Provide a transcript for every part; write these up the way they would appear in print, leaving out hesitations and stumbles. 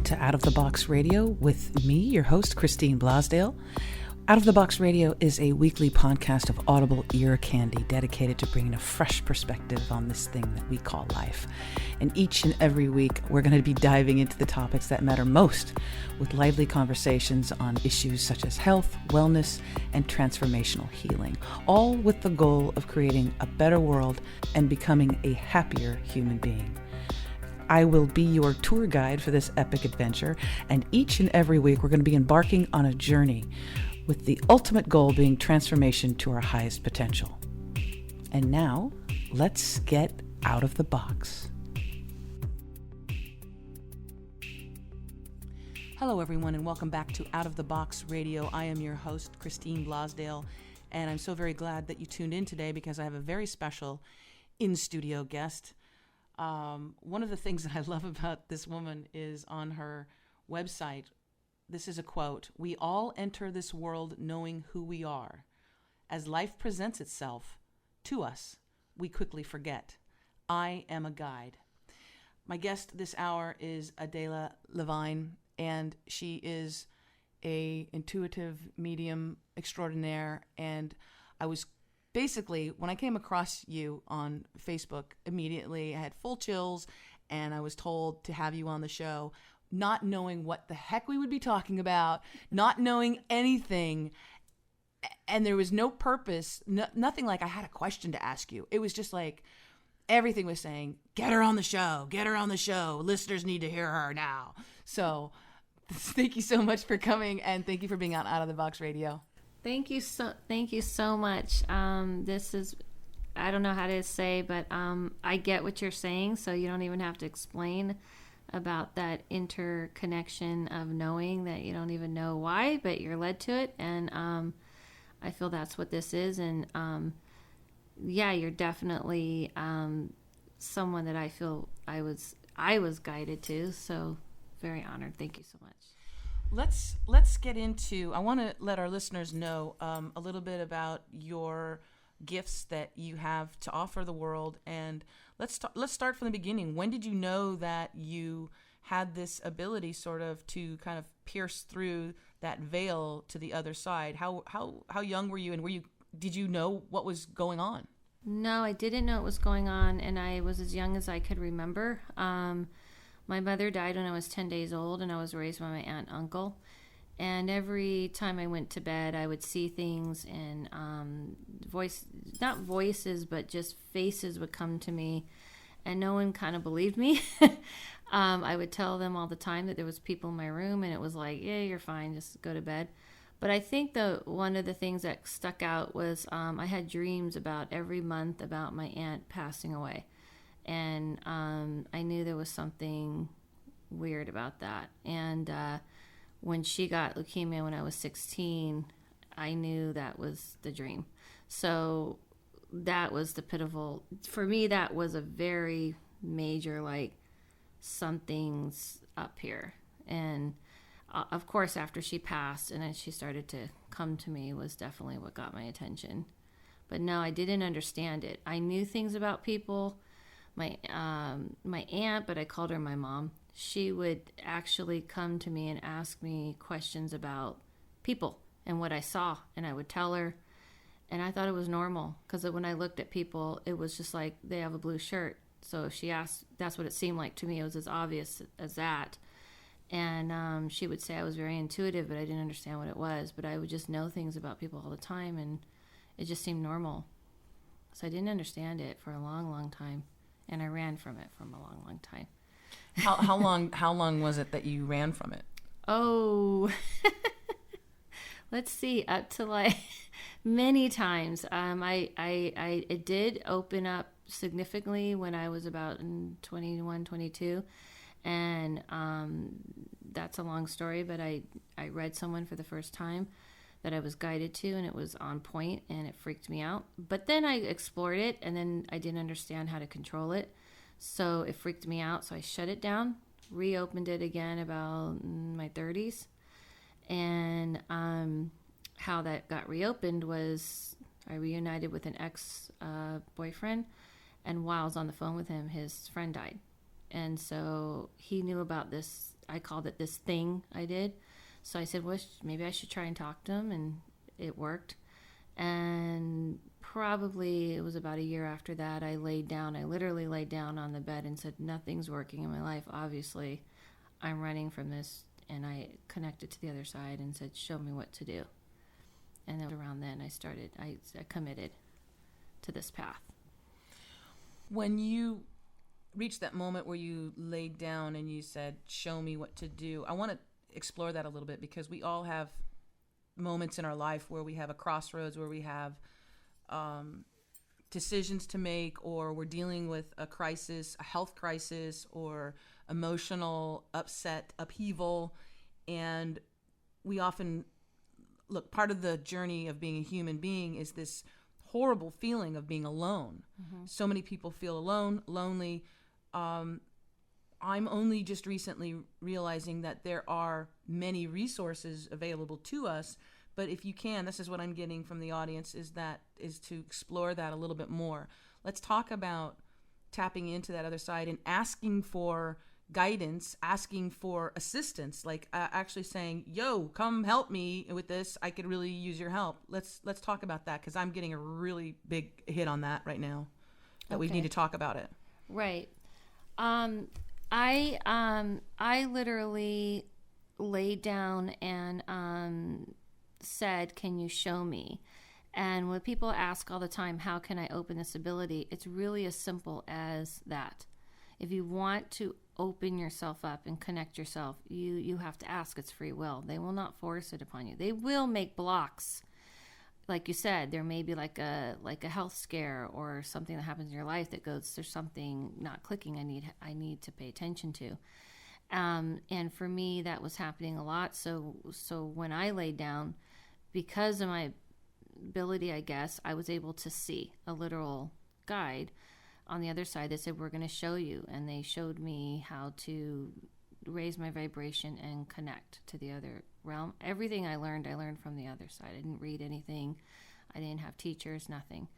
to Out of the Box Radio with me, your host, Christine Blasdale. Out of the Box Radio is a weekly podcast of audible ear candy dedicated to bringing a fresh perspective on this thing that we call life. And each and every week, we're going to be diving into the topics that matter most with lively conversations on issues such as health, wellness, and transformational healing, all with the goal of creating a better world and becoming a happier human being. I will be your tour guide for this epic adventure, and each and every week, we're going to be embarking on a journey with the ultimate goal being transformation to our highest potential. And now, let's get out of the box. Hello, everyone, and welcome back to Out of the Box Radio. I am your host, Christine Blasdale, and I'm so very glad that you tuned in today because I have a very special in-studio guest. One of the things that I love about this woman is on her website. This is a quote: "We all enter this world knowing who we are. As life presents itself to us, we quickly forget. I am a guide." My guest this hour is Adela Lavine, and she is a intuitive medium extraordinaire. And I was basically, when I came across you on Facebook, immediately I had full chills, and I was told to have you on the show, not knowing what the heck we would be talking about, not knowing anything. And there was no purpose, nothing like I had a question to ask you. It was just like everything was saying, get her on the show, get her on the show. Listeners need to hear her now. So thank you so much for coming, and thank you for being on Out of the Box Radio. Thank you so much. This is, I don't know how to say, but I get what you're saying, so you don't even have to explain about that interconnection of knowing that you don't even know why, but you're led to it. And I feel that's what this is. And yeah, you're definitely someone that I feel I was guided to. So very honored. Thank you so much. Let's get into, I want to let our listeners know a little bit about your gifts that you have to offer the world, and let's start from the beginning. When did you know that you had this ability sort of to kind of pierce through that veil to the other side? How young were you, and did you know what was going on? No, I didn't know what was going on, and I was as young as I could remember. My mother died when I was 10 days old, and I was raised by my aunt and uncle. And every time I went to bed, I would see things, and not voices, but just faces would come to me, and no one kind of believed me. I would tell them all the time that there was people in my room, and it was like, yeah, you're fine, just go to bed. But I think one of the things that stuck out was I had dreams about every month about my aunt passing away. And I knew there was something weird about that. And when she got leukemia when I was 16, I knew that was the dream. So that was the pivotal. For me, that was a very major, like, something's up here. And of course, after she passed and then she started to come to me was definitely what got my attention. But no, I didn't understand it. I knew things about people. My aunt, but I called her my mom. She would actually come to me and ask me questions about people and what I saw, and I would tell her. And I thought it was normal because when I looked at people, it was just like they have a blue shirt. So if she asked, that's what it seemed like to me. It was as obvious as that. And she would say I was very intuitive, but I didn't understand what it was. But I would just know things about people all the time, and it just seemed normal. So I didn't understand it for a long, long time. And I ran from it from a long, long time. How long was it that you ran from it? Oh, let's see, up to like many times. It did open up significantly when I was about 21, 22. And that's a long story, but I read someone for the first time that I was guided to, and it was on point, and it freaked me out. But then I explored it, and then I didn't understand how to control it. So it freaked me out, so I shut it down, reopened it again about my 30s. And how that got reopened was I reunited with an ex-boyfriend, and while I was on the phone with him, his friend died. And so he knew about this I called it this thing I did. So I said, well, maybe I should try and talk to him, and it worked. And probably it was about a year after that, I literally laid down on the bed and said, nothing's working in my life. Obviously, I'm running from this. And I connected to the other side and said, show me what to do. And then around then I committed to this path. When you reached that moment where you laid down and you said, show me what to do, I want to explore that a little bit, because we all have moments in our life where we have a crossroads, where we have decisions to make, or we're dealing with a crisis, a health crisis, or emotional upheaval. And we often look, part of the journey of being a human being is this horrible feeling of being alone. Mm-hmm. So many people feel alone, lonely. I'm only just recently realizing that there are many resources available to us. But if you can, this is what I'm getting from the audience, is to explore that a little bit more. Let's talk about tapping into that other side and asking for guidance, asking for assistance, like actually saying, yo, come help me with this. I could really use your help. Let's talk about that, because I'm getting a really big hit on that right now, that we need to talk about it. Right. I literally laid down and said, can you show me? And when people ask all the time, how can I open this ability? It's really as simple as that. If you want to open yourself up and connect yourself, you have to ask. It's free will. They will not force it upon you. They will make blocks. Like you said, there may be like a health scare or something that happens in your life that goes, there's something not clicking I need to pay attention to. And for me, that was happening a lot. So when I laid down, because of my ability, I guess, I was able to see a literal guide on the other side. They said, we're going to show you. And they showed me how to raise my vibration and connect to the other realm. Everything I learned from the other side. I didn't read anything. I didn't have teachers, nothing.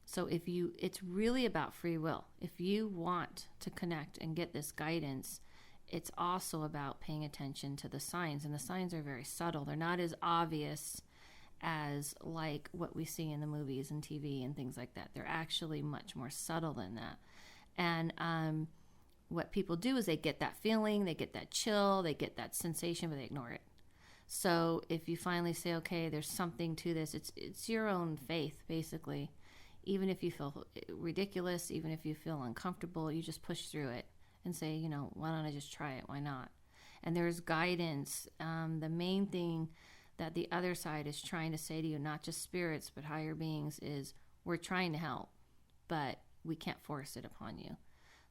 So it's really about free will. If you want to connect and get this guidance, it's also about paying attention to the signs. And the signs are very subtle. They're not as obvious as like what we see in the movies and TV and things like that. They're actually much more subtle than that. And what people do is they get that feeling, they get that chill, they get that sensation, but they ignore it. So if you finally say, okay, there's something to this, it's your own faith, basically. Even if you feel ridiculous, even if you feel uncomfortable, you just push through it and say, why don't I just try it? Why not? And there's guidance. The main thing that the other side is trying to say to you, not just spirits, but higher beings, is we're trying to help, but we can't force it upon you.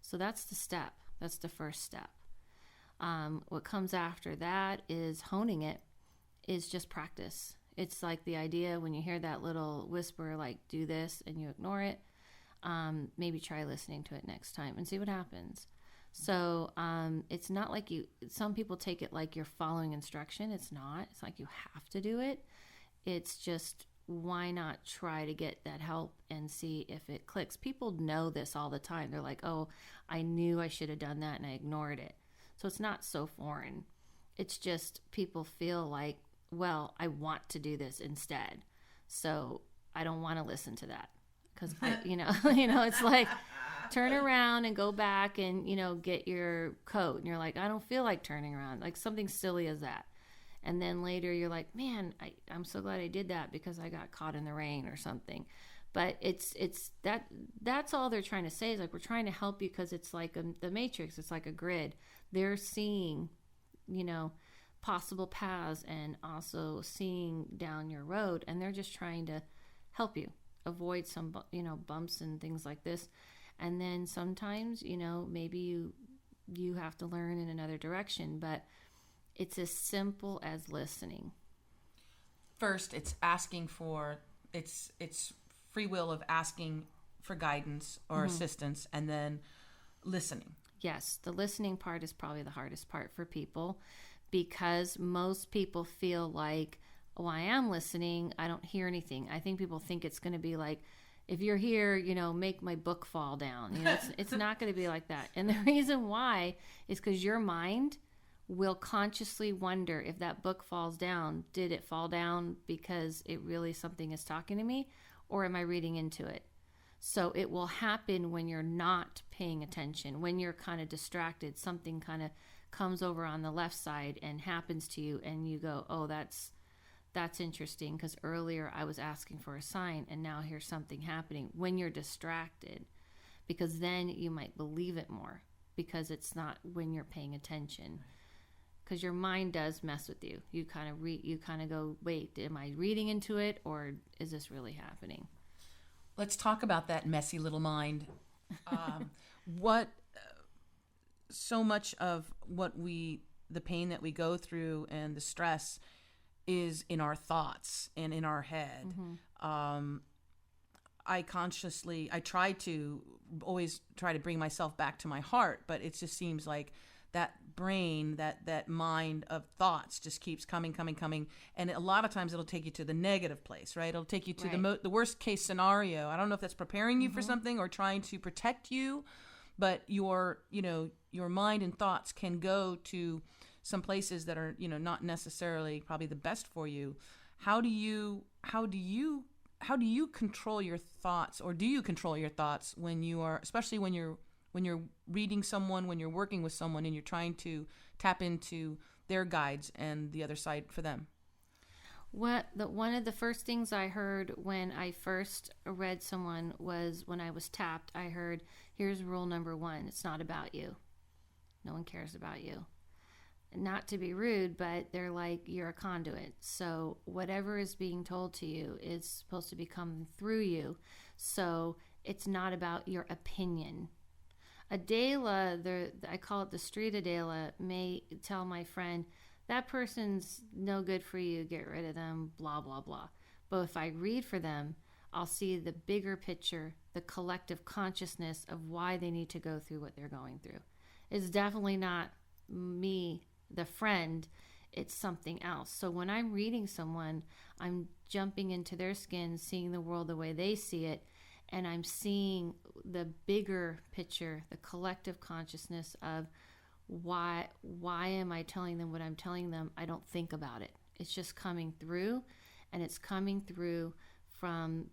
So that's the step. That's the first step. What comes after that is honing it, is just practice. It's like the idea when you hear that little whisper, like, do this, and you ignore it, maybe try listening to it next time and see what happens. So it's not like some people take it like you're following instruction. It's not. It's like you have to do it. It's just, why not try to get that help and see if it clicks? People know this all the time. They're like, oh, I knew I should have done that and I ignored it. So it's not so foreign. It's just people feel like, well, I want to do this instead. So I don't want to listen to that. Because, it's like, turn around and go back and, get your coat. And you're like, I don't feel like turning around. Like something silly as that. And then later you're like, man, I'm so glad I did that because I got caught in the rain or something. But that's all they're trying to say, is like, we're trying to help you, because it's like the Matrix. It's like a grid. They're seeing, possible paths and also seeing down your road. And they're just trying to help you avoid some, bumps and things like this. And then sometimes, maybe you have to learn in another direction, but it's as simple as listening. First, it's asking for, it's free will of asking for guidance or assistance, and then listening. Yes, the listening part is probably the hardest part for people, because most people feel like, oh, I am listening, I don't hear anything. I think people think it's going to be like, if you're here, make my book fall down. It's not going to be like that. And the reason why is because your mind will consciously wonder, if that book falls down, did it fall down because it really something is talking to me, or am I reading into it? So it will happen when you're not paying attention, when you're kind of distracted, something kind of comes over on the left side and happens to you, and you go, oh, that's interesting, because earlier I was asking for a sign and now here's something happening, when you're distracted, because then you might believe it more, because it's not when you're paying attention. Because your mind does mess with you. You kind of go, wait, am I reading into it, or is this really happening? Let's talk about that messy little mind. So much of the pain that we go through and the stress is in our thoughts and in our head. Mm-hmm. I always try to bring myself back to my heart, but it just seems like that brain, that mind of thoughts just keeps coming. And a lot of times it'll take you to the negative place, right? It'll take you to the worst case scenario. I don't know if that's preparing you for something or trying to protect you, but your mind and thoughts can go to some places that are, not necessarily probably the best for you. How do you control your thoughts, or do you control your thoughts especially when you're reading someone, when you're working with someone and you're trying to tap into their guides and the other side for them? One of the first things I heard when I first read someone was, when I was tapped, I heard, here's rule number 1. It's not about you. No one cares about you. Not to be rude, but they're like, you're a conduit. So whatever is being told to you is supposed to be coming through you. So it's not about your opinion. Adela, I call it the street Adela, may tell my friend, that person's no good for you, get rid of them, blah, blah, blah. But if I read for them, I'll see the bigger picture, the collective consciousness of why they need to go through what they're going through. It's definitely not me, the friend, it's something else. So when I'm reading someone, I'm jumping into their skin, seeing the world the way they see it, and I'm seeing the bigger picture, the collective consciousness of why am I telling them what I'm telling them? I don't think about it. It's just coming through, and it's coming through from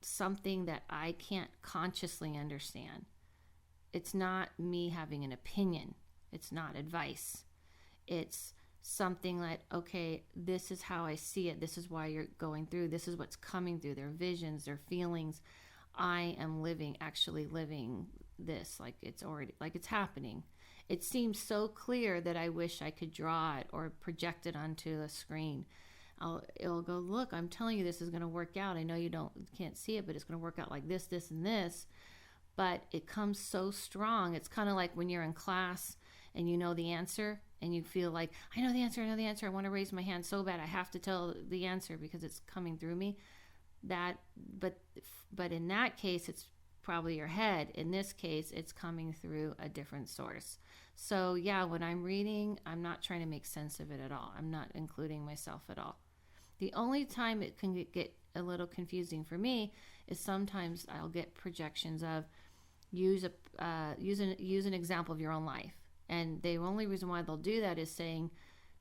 something that I can't consciously understand. It's not me having an opinion. It's not advice. It's something like, okay, this is how I see it. This is why you're going through. This is what's coming through. Their visions, their feelings. I am actually living this, like it's happening. It seems so clear that I wish I could draw it or project it onto a screen. It'll go, look, I'm telling you this is going to work out. I know you can't see it, but it's going to work out like this, this, and this. But it comes so strong. It's kind of like when you're in class and you know the answer and you feel like, I know the answer. I want to raise my hand so bad. I have to tell the answer because it's coming through me. But in that case, it's probably your head. In this case, it's coming through a different source. So yeah, when I'm reading, I'm not trying to make sense of it at all. I'm not including myself at all. The only time it can get a little confusing for me is sometimes I'll get projections of use an example of your own life. And the only reason why they'll do that is saying,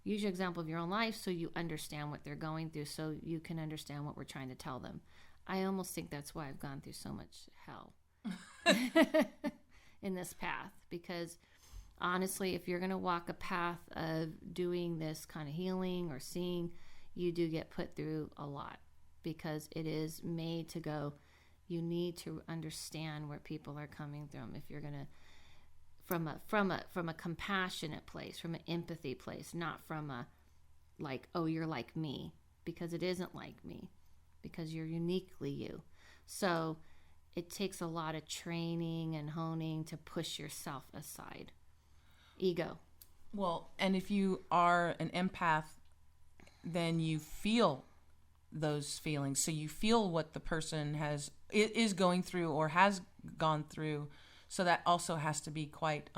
use your example of your own life so you understand what they're going through, so you can understand what we're trying to tell them. I almost think that's why I've gone through so much hell in this path. Because honestly, if you're going to walk a path of doing this kind of healing or seeing, you do get put through a lot, because it is made to go, you need to understand where people are coming from. If you're going to, from a compassionate place, from an empathy place, not from a like, oh, you're like me, because it isn't like me, because you're uniquely you. So it takes a lot of training and honing to push yourself aside. Ego. Well, and if you are an empath, then you feel those feelings. So you feel what the person is going through or has gone through. So that also has to be quite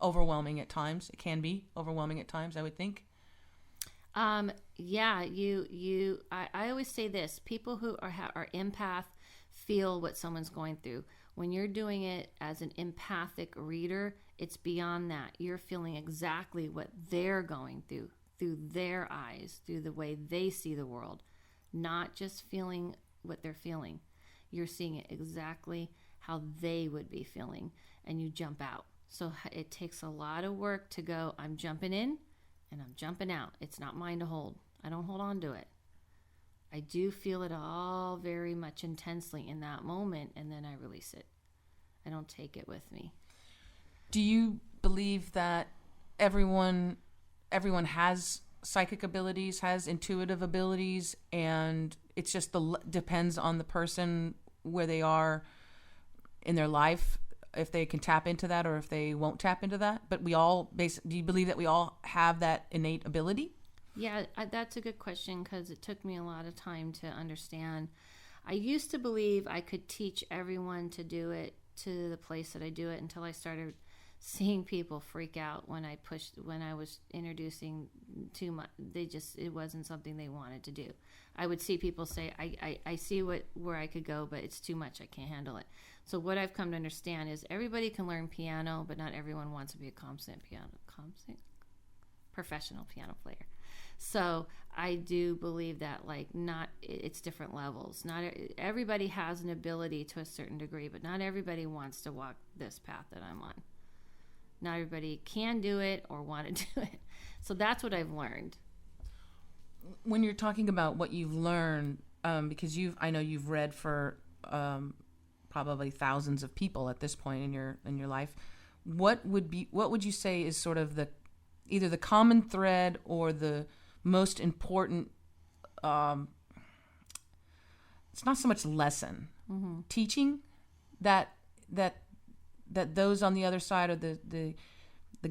overwhelming at times. It can be overwhelming at times, I would think. Yeah, I always say this: people who are empath feel what someone's going through. When you're doing it as an empathic reader, it's beyond that. You're feeling exactly what they're going through their eyes, through the way they see the world, not just feeling what they're feeling. You're seeing it exactly how they would be feeling, and you jump out. So it takes a lot of work to go, I'm jumping in and I'm jumping out. It's not mine to hold. I don't hold on to it. I do feel it all very much intensely in that moment, and then I release it. I don't take it with me. Do you believe that everyone has psychic abilities, has intuitive abilities, and it's just depends on the person where they are in their life, if they can tap into that or if they won't tap into that? But do you believe that we all have that innate ability? Yeah, that's a good question, because it took me a lot of time to understand. I used to believe I could teach everyone to do it to the place that I do it, until I started seeing people freak out when I was introducing too much. It wasn't something they wanted to do. I would see people say, I see where I could go, but it's too much. I can't handle it. So what I've come to understand is everybody can learn piano, but not everyone wants to be a professional piano player. So I do believe that it's different levels. Not everybody has an ability to a certain degree, but not everybody wants to walk this path that I'm on. Not everybody can do it or want to do it. So that's what I've learned. When you're talking about what you've learned, because I know you've read for probably thousands of people at this point in your life, what would you say is sort of either the common thread or the most important, it's not so much lesson, teaching that those on the other side, or the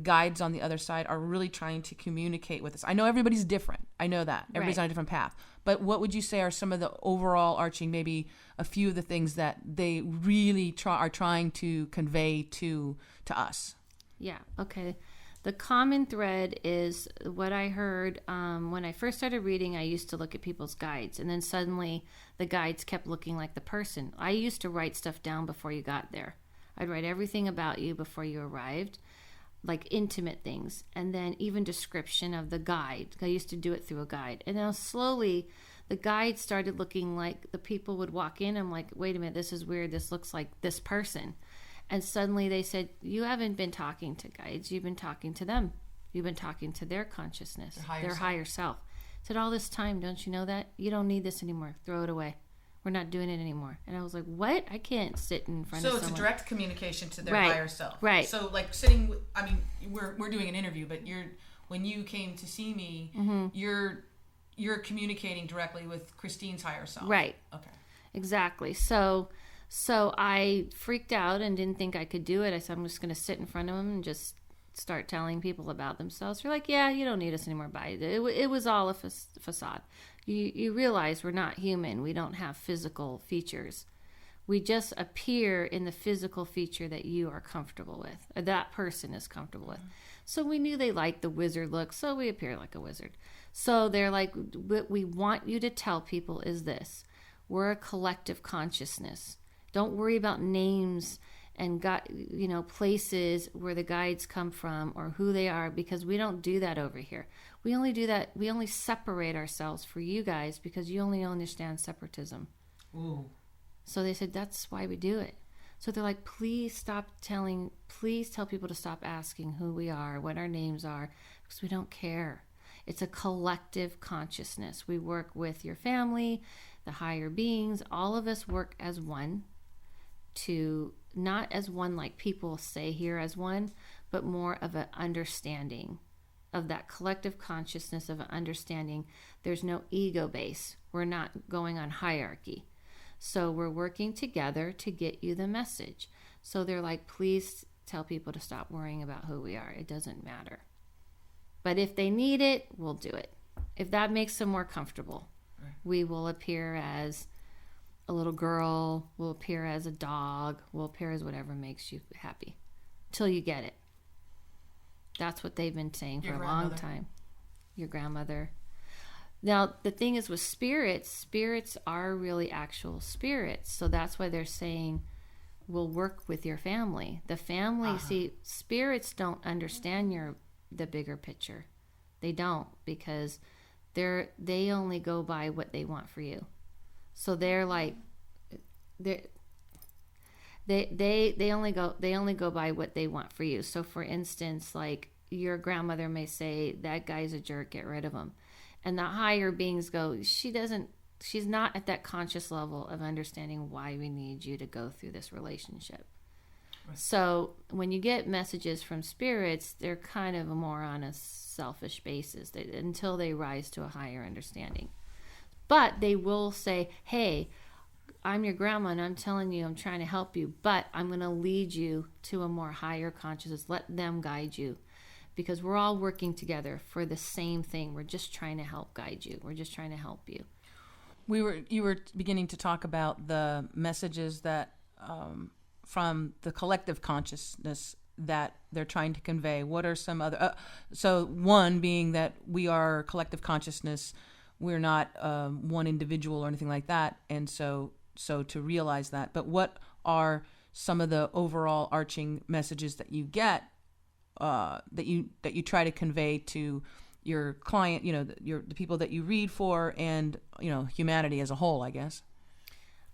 guides on the other side, are really trying to communicate with us? I know everybody's different. I know that. Everybody's on a different path. But what would you say are some of the overall arching, maybe a few of the things that they really are trying to convey to us? Yeah, okay. The common thread is what I heard when I first started reading. I used to look at people's guides, and then suddenly the guides kept looking like the person. I used to write stuff down before you got there. I'd write everything about you before you arrived, like intimate things, and then even description of the guide. I used to do it through a guide. And then slowly the guide started looking like the people would walk in. I'm like, wait a minute, this is weird. This looks like this person. And suddenly they said, you haven't been talking to guides. You've been talking to them. You've been talking to their consciousness, their higher self. I said, all this time, don't you know that? You don't need this anymore. Throw it away. We're not doing it anymore. And I was like, what? I can't sit in front of someone. So it's a direct communication to their higher self. Right. So we're doing an interview, but when you came to see me, you're communicating directly with Christine's higher self. Right. Okay. Exactly. So I freaked out and didn't think I could do it. I said, I'm just going to sit in front of them and just start telling people about themselves. They're like, yeah, you don't need us anymore. Bye. It was all a facade. You realize we're not human. We don't have physical features. We just appear in the physical feature that you are comfortable with, or that person is comfortable with. So we knew they liked the wizard look, so we appear like a wizard. So they're like, what we want you to tell people is this: we're a collective consciousness. Don't worry about names and places where the guides come from or who they are, because we don't do that over here. We only do that. We only separate ourselves for you guys because you only understand separatism. Ooh. So they said, that's why we do it. So they're like, please tell people to stop asking who we are, what our names are, because we don't care. It's a collective consciousness. We work with your family, the higher beings. All of us work as one, to not as one like people say here as one, but more of an understanding of that collective consciousness of an understanding. There's no ego base. We're not going on hierarchy. So we're working together to get you the message. So they're like, please tell people to stop worrying about who we are. It doesn't matter. But if they need it, we'll do it. If that makes them more comfortable, we will appear as a little girl, we'll appear as a dog, we'll appear as whatever makes you happy till you get it. That's what they've been saying for a long time. Your grandmother. Now, the thing is with spirits are really actual spirits. So that's why they're saying, we'll work with your family. The family, see, spirits don't understand the bigger picture. They don't, because they only go by what they want for you. So they're like, they only go by what they want for you. So for instance, like your grandmother may say, that guy's a jerk, get rid of him. And the higher beings go, she's not at that conscious level of understanding why we need you to go through this relationship. Right. So when you get messages from spirits, they're kind of more on a selfish basis until they rise to a higher understanding. But they will say, hey, I'm your grandma and I'm telling you, I'm trying to help you, but I'm going to lead you to a more higher consciousness. Let them guide you. Because we're all working together for the same thing. We're just trying to help guide you. We're just trying to help you. You were beginning to talk about the messages that from the collective consciousness that they're trying to convey. What are some other? So one being that we are collective consciousness. We're not one individual or anything like that. And so to realize that. But what are some of the overall arching messages that you get? That you try to convey to your client, the people that you read for, and humanity as a whole, I guess.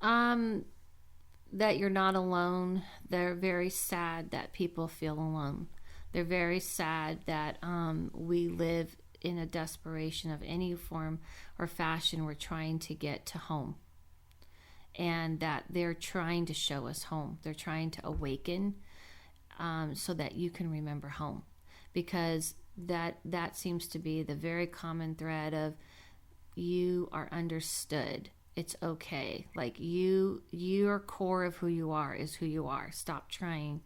That you're not alone. They're very sad that people feel alone. They're very sad that we live in a desperation of any form or fashion. We're trying to get to home, and that they're trying to show us home. They're trying to awaken. So that you can remember home, because that seems to be the very common thread of you are understood. It's okay. Like your core of who you are is who you are. Stop trying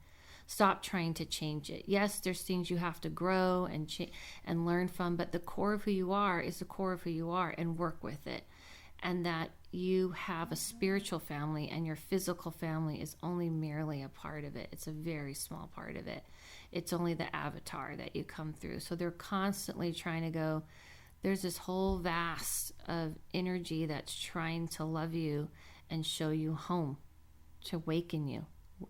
to change it. Yes, there's things you have to grow and learn from, but the core of who you are is the core of who you are, and work with it. And that you have a spiritual family, and your physical family is only merely a part of it. It's a very small part of it. It's only the avatar that you come through. So they're constantly trying to go, there's this whole vast of energy that's trying to love you and show you home, to awaken you,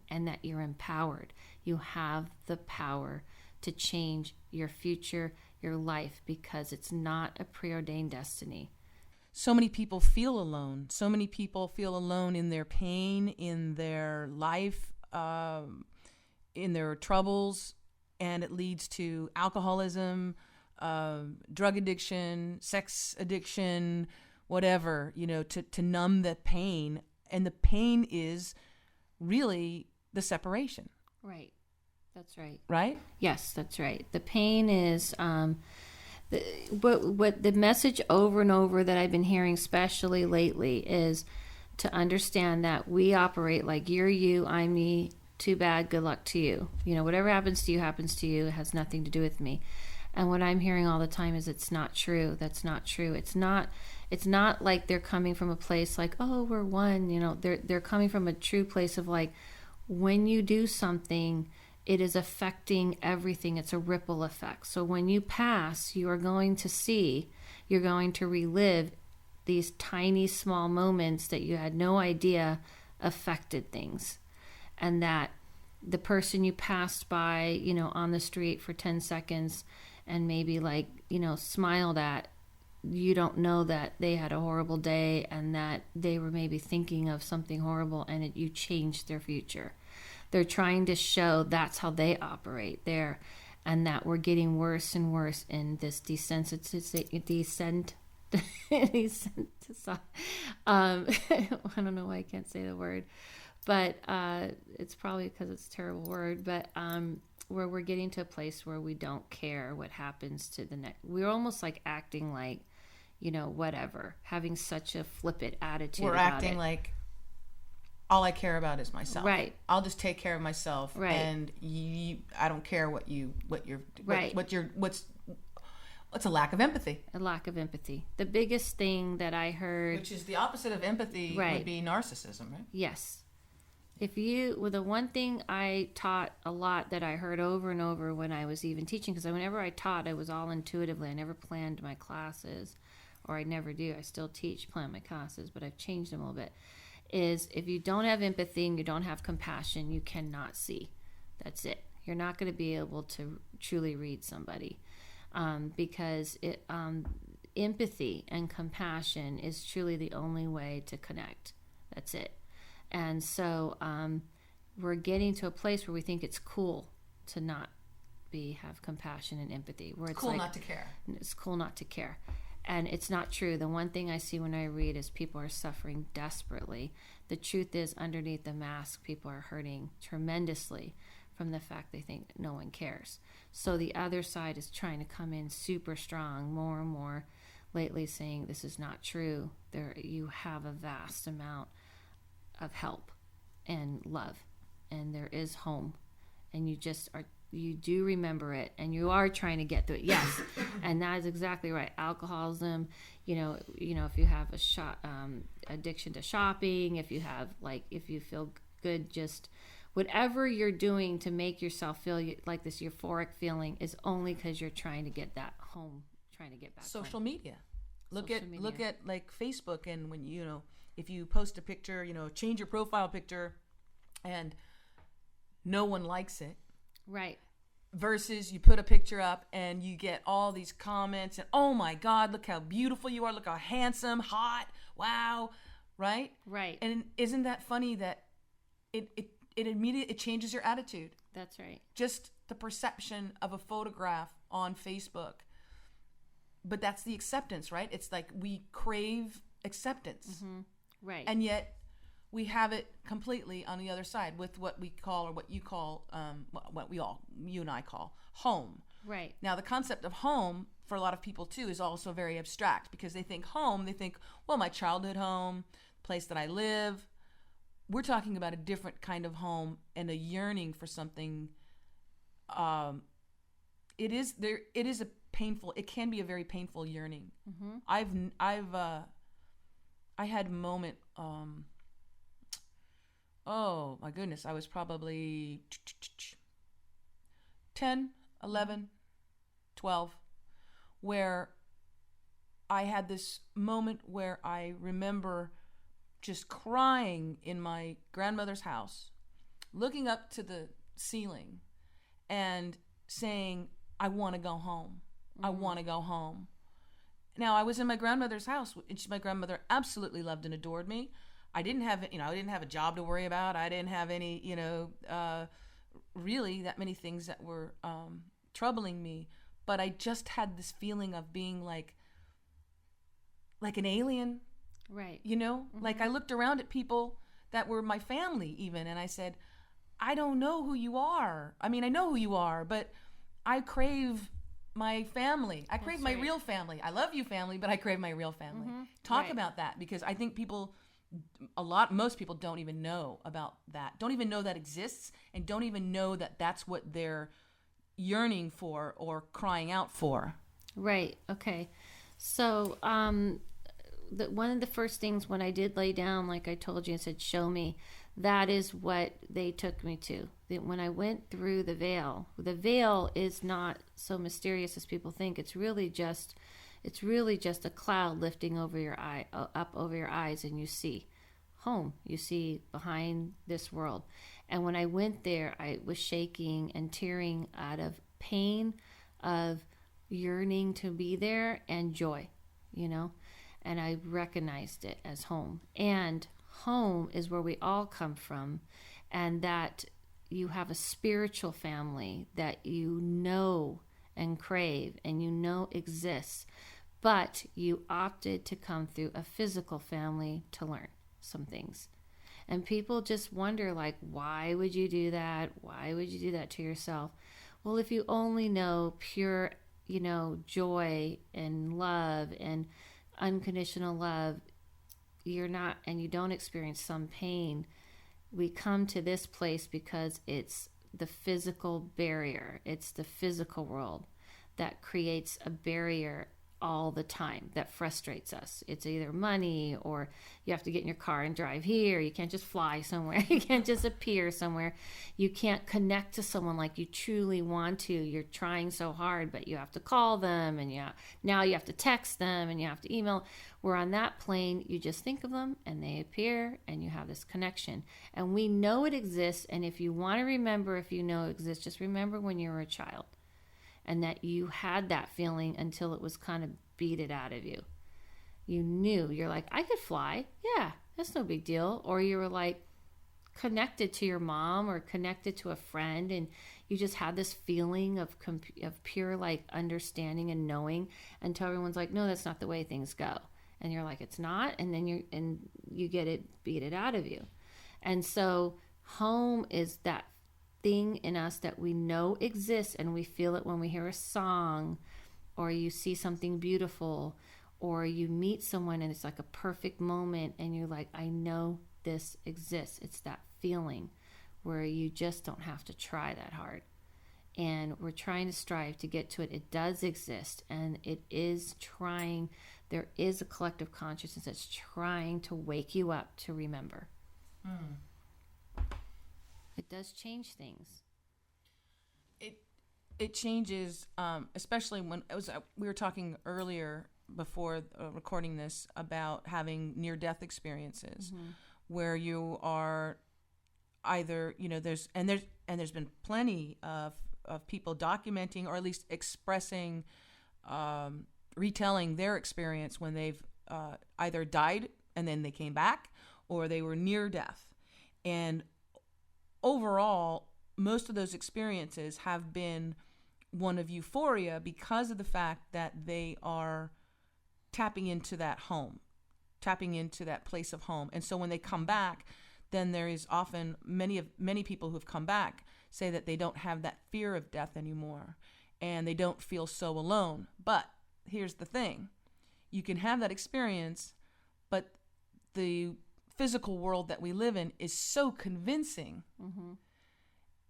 and that you're empowered. You have the power to change your future, your life, because it's not a preordained destiny. So many people feel alone. So many people feel alone in their pain, in their life, in their troubles, and it leads to alcoholism, drug addiction, sex addiction, whatever, to numb the pain. And the pain is really the separation. Right. That's right. Right? Yes, that's right. The pain is... What the message over and over that I've been hearing, especially lately, is to understand that we operate like you're you, I'm me, too bad, good luck to you. Whatever happens to you, it has nothing to do with me. And what I'm hearing all the time is it's not true. That's not true. It's not like they're coming from a place like, oh, we're one. They're coming from a true place of like, when you do something, it is affecting everything. It's a ripple effect. So when you pass, you're going to relive these tiny, small moments that you had no idea affected things. And that the person you passed by, on the street for 10 seconds and maybe smiled at, you don't know that they had a horrible day and that they were maybe thinking of something horrible, and you changed their future. They're trying to show that's how they operate there, and that we're getting worse and worse in this desensitization. I don't know why I can't say the word, but it's probably because it's a terrible word. But where we're getting to a place where we don't care what happens to the next. We're almost like acting like, whatever, having such a flippant attitude. We're about acting it. Like all I care about is myself. Right. I'll just take care of myself. Right. And I don't care what's a lack of empathy. A lack of empathy. The biggest thing that I heard, which is the opposite of empathy, would be narcissism, right? Yes. The one thing I taught a lot that I heard over and over when I was even teaching, because whenever I taught, I was all intuitively. I never planned my classes or I never do, I still teach plant my classes, but I've changed them a little bit, is if you don't have empathy and you don't have compassion, you cannot see. That's it. You're not going to be able to truly read somebody, because empathy and compassion is truly the only way to connect. That's it. And so we're getting to a place where we think it's cool to not have compassion and empathy. Where it's cool like, not to care. It's cool not to care. And it's not true. The one thing I see when I read is people are suffering desperately. The truth is, underneath the mask, people are hurting tremendously from the fact they think no one cares. So the other side is trying to come in super strong, more and more lately, saying this is not true. You have a vast amount of help and love, and there is home, and you do remember it, and you are trying to get through it. Yes. And that is exactly right. Alcoholism, if you have addiction to shopping, if you feel good, just whatever you're doing to make yourself feel like this euphoric feeling is only because you're trying to get that home, trying to get back social home. Media. Look at like Facebook, and when if you post a picture, change your profile picture and no one likes it. Right. Versus you put a picture up and you get all these comments and, oh my God, look how beautiful you are, look how handsome, hot, wow, right? Right. And isn't that funny that it immediately changes your attitude? That's right. Just the perception of a photograph on Facebook. But that's the acceptance, right? It's like we crave acceptance. Mm-hmm. Right. And yet we have it completely on the other side with what we call, or what you call, you and I call home. Right. Now, the concept of home for a lot of people too is also very abstract, because they think home, well, my childhood home, place that I live. We're talking about a different kind of home and a yearning for something. It can be a very painful yearning. Mm-hmm. I had a moment, oh my goodness, I was probably 10, 11, 12, where I had this moment where I remember just crying in my grandmother's house, looking up to the ceiling and saying, I want to go home. Mm-hmm. I want to go home. Now, I was in my grandmother's house, and my grandmother absolutely loved and adored me. I didn't have a job to worry about. I didn't have any, really that many things that were troubling me. But I just had this feeling of being like an alien. Right. Mm-hmm. Like I looked around at people that were my family even, and I said, I don't know who you are. I mean, I know who you are, but I crave my family. I crave my real family. I love you, family, but I crave my real family. Mm-hmm. Talk about that, because I think most people don't even know about that, don't even know that exists, and don't even know that that's what they're yearning for or crying out for. Right. Okay. So, one of the first things when I did lay down, like I told you, and said, show me, that is what they took me to. When I went through the veil is not so mysterious as people think. It's really just a cloud lifting over your eye, up over your eyes, and you see home. You see behind this world. And when I went there, I was shaking and tearing out of pain, of yearning to be there, and joy, and I recognized it as home. And home is where we all come from, and that you have a spiritual family that you know and crave and exists, but you opted to come through a physical family to learn some things. And people just wonder, like, why would you do that? Why would you do that to yourself? Well, if you only know pure, joy and love and unconditional love, and you don't experience some pain. We come to this place because it's the physical barrier. It's the physical world that creates a barrier all the time that frustrates us. It's either money, or you have to get in your car and drive here. You can't just fly somewhere. You can't just appear somewhere. You can't connect to someone like you truly want to. You're trying so hard, but you have to call them, and now you have to text them, and you have to email. Where on that plane, you just think of them and they appear, and you have this connection. And we know it exists. And if you want to remember, if you know it exists, just remember when you were a child, and that you had that feeling until it was kind of beat it out of you. You knew, you're like, I could fly. Yeah, that's no big deal. Or you were like connected to your mom or connected to a friend, and you just had this feeling of pure like understanding and knowing, until everyone's like, no, that's not the way things go. And you're like, it's not. And then you get it, beat it out of you. And so home is that thing in us that we know exists, and we feel it when we hear a song, or you see something beautiful, or you meet someone and it's like a perfect moment, and you're like, I know this exists. It's that feeling where you just don't have to try that hard. And we're trying to strive to get to it. It does exist, and it is trying. There is a collective consciousness that's trying to wake you up to remember. It does change things. It changes, especially when we were talking earlier before recording this about having near-death experiences, where you are either, there's been plenty of people documenting, or at least expressing, retelling their experience when they've either died and then they came back, or they were near death. And overall, most of those experiences have been one of euphoria, because of the fact that they are tapping into that home, tapping into that place of home. And so when they come back, then there is often many people who've come back say that they don't have that fear of death anymore, and they don't feel so alone. But here's the thing. You can have that experience, but the physical world that we live in is so convincing.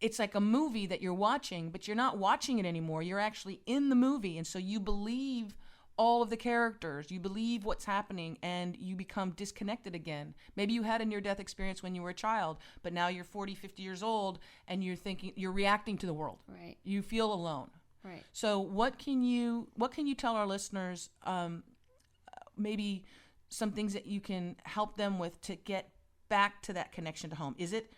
It's like a movie that you're watching, but you're not watching it anymore. You're actually in the movie. And so you believe all of the characters, you believe what's happening, and you become disconnected again. Maybe you had a near-death experience when you were a child, but now you're 40, 50 years old, and you're reacting to the world. Right. You feel alone. Right. So what can you tell our listeners, maybe some things that you can help them with to get back to that connection to home? Is it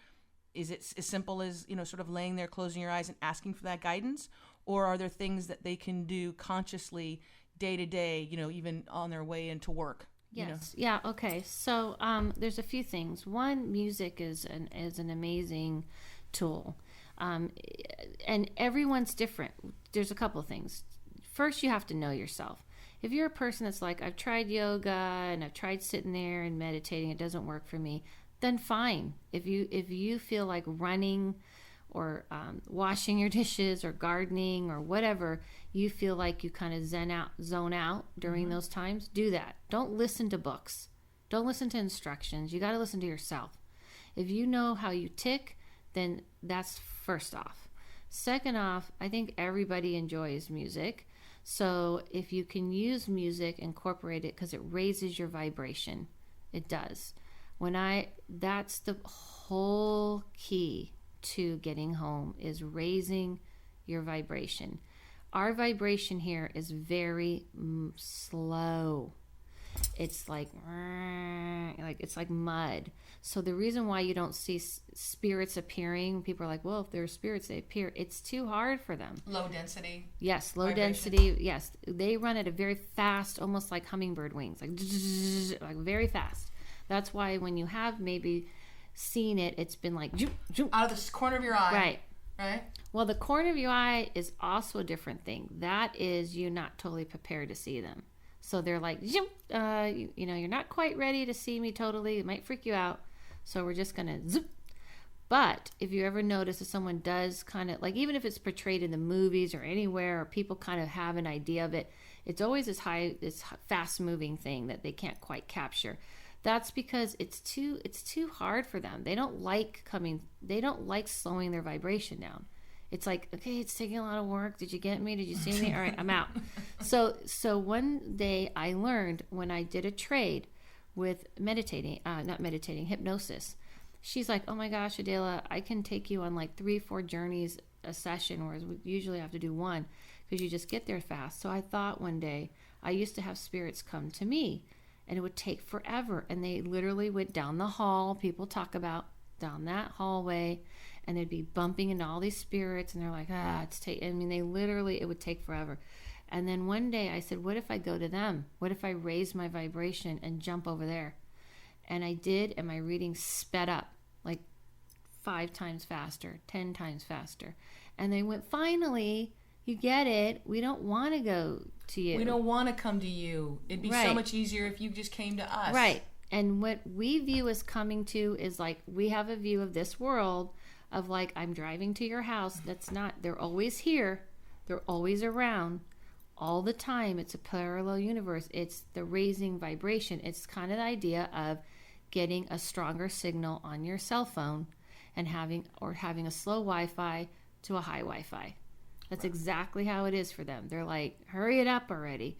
as simple as, sort of laying there, closing your eyes, and asking for that guidance? Or are there things that they can do consciously day to day, even on their way into work? Yes. Yeah. Okay. So there's a few things. One, music is an amazing tool. And everyone's different. There's a couple of things. First, you have to know yourself. If you're a person that's like, I've tried yoga and I've tried sitting there and meditating, it doesn't work for me, then fine. If you feel like running or washing your dishes or gardening or whatever, you feel like you kind of zone out during those times, do that. Don't listen to books. Don't listen to instructions. You got to listen to yourself. If you know how you tick, then that's first off. Second off, I think everybody enjoys music. So if you can use music, incorporate it, because it raises your vibration. It does. That's the whole key to getting home, is raising your vibration. Our vibration here is very slow. It's like it's like mud. So the reason why you don't see spirits appearing, people are like, well, if there are spirits, they appear. It's too hard for them. Low density. Yes, low vibration. density. Yes, they run at a very fast, almost like hummingbird wings, like very fast. That's why when you have maybe seen it, it's been like out of the corner of your eye. Right. Well, the corner of your eye is also a different thing. That is you not totally prepared to see them. So they're like, you're not quite ready to see me totally. It might freak you out. So we're just going to zip. But if you ever notice that someone does kind of, like, even if it's portrayed in the movies or anywhere, or people kind of have an idea of it, it's always this fast moving thing that they can't quite capture. That's because it's too hard for them. They don't like slowing their vibration down. It's like, okay, it's taking a lot of work. Did you get me? Did you see me? All right, I'm out. So one day I learned when I did a trade with hypnosis. She's like, oh my gosh, Adela, I can take you on like 3-4 journeys a session, whereas we usually have to do one because you just get there fast. So I thought one day, I used to have spirits come to me and it would take forever. And they literally went down the hall, people talk about down that hallway, and they'd be bumping into all these spirits and they're like, it would take forever. And then one day I said, what if I go to them? What if I raise my vibration and jump over there? And I did, and my reading sped up like 5 times faster, 10 times faster. And they went, finally, you get it. We don't want to go to you. We don't want to come to you. It'd be so much easier if you just came to us. Right. And what we view as coming to is like, we have a view of this world of like, I'm driving to your house. That's not, they're always here. They're always around all the time. It's a parallel universe. It's the raising vibration. It's kind of the idea of getting a stronger signal on your cell phone and having a slow Wi-Fi to a high Wi-Fi. That's exactly how it is for them. They're like, hurry it up already.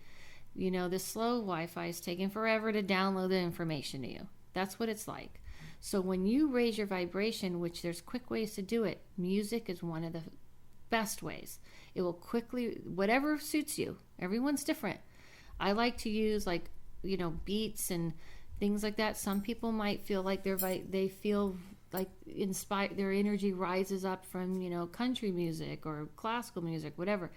You know, this slow Wi-Fi is taking forever to download the information to you. That's what it's like. So when you raise your vibration, which there's quick ways to do it, music is one of the best ways. It will quickly, whatever suits you. Everyone's different. I like to use beats and things like that. Some people might feel like they feel like inspired, their energy rises up from, country music or classical music, whatever.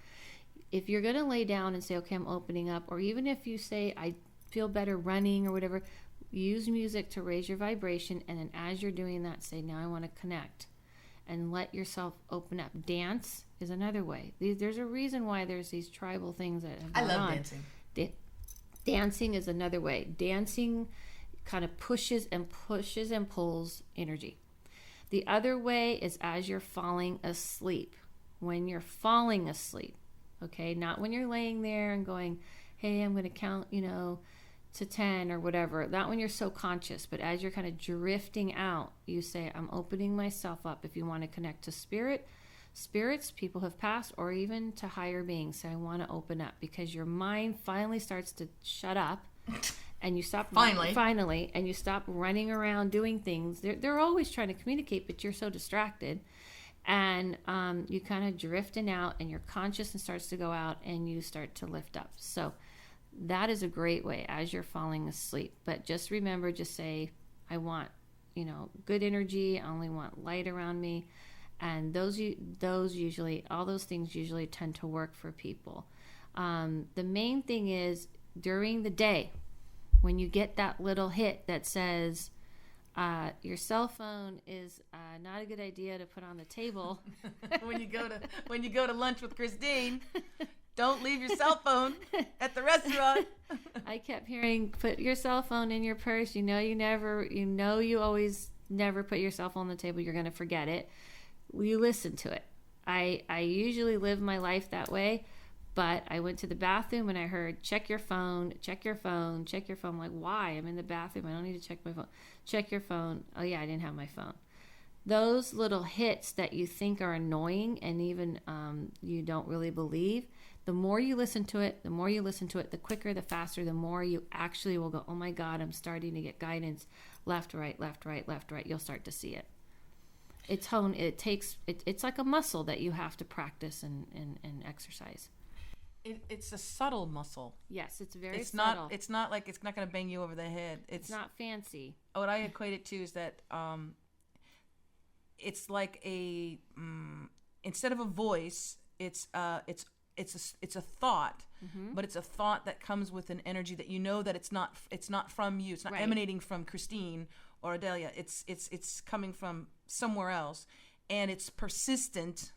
If you're going to lay down and say, okay, I'm opening up, or even if you say, I feel better running or whatever, use music to raise your vibration. And then as you're doing that, say, now I want to connect and let yourself open up. Dance is another way. There's a reason why there's these tribal things that have gone on. I love dancing. Dancing is another way. Dancing kind of pushes and pulls energy. The other way is as you're falling asleep. When you're falling asleep, okay, not when you're laying there and going, hey, I'm going to count, to 10 or whatever. Not when you're so conscious, but as you're kind of drifting out, you say, I'm opening myself up. If you want to connect to spirits, people have passed, or even to higher beings. So I want to open up, because your mind finally starts to shut up. And you stop finally, and you stop running around doing things. They're always trying to communicate, but you're so distracted, and you kind of drifting out, and your consciousness starts to go out, and you start to lift up. So that is a great way as you're falling asleep. But just remember, just say, I want, good energy. I only want light around me, and those usually, all those things usually tend to work for people. The main thing is during the day, when you get that little hit that says your cell phone is not a good idea to put on the table. when you go to lunch with Christine, don't leave your cell phone at the restaurant. I kept hearing, put your cell phone in your purse. You always never put your cell phone on the table. You're going to forget it. You listen to it. I usually live my life that way. But I went to the bathroom and I heard, check your phone, check your phone, check your phone. I'm like, why? I'm in the bathroom. I don't need to check my phone. Check your phone. Oh, yeah, I didn't have my phone. Those little hits that you think are annoying and even you don't really believe, the more you listen to it, the quicker, the faster, the more you actually will go, oh, my God, I'm starting to get guidance. Left, right, left, right, left, right. You'll start to see it. It's like a muscle that you have to practice and exercise. It's a subtle muscle. Yes, it's very subtle. It's not like it's not going to bang you over the head. It's not fancy. What I equate it to is that it's like instead of a voice, it's a thought, but it's a thought that comes with an energy that that it's not from you. It's not emanating from Christine or Adela. It's coming from somewhere else, and it's persistent.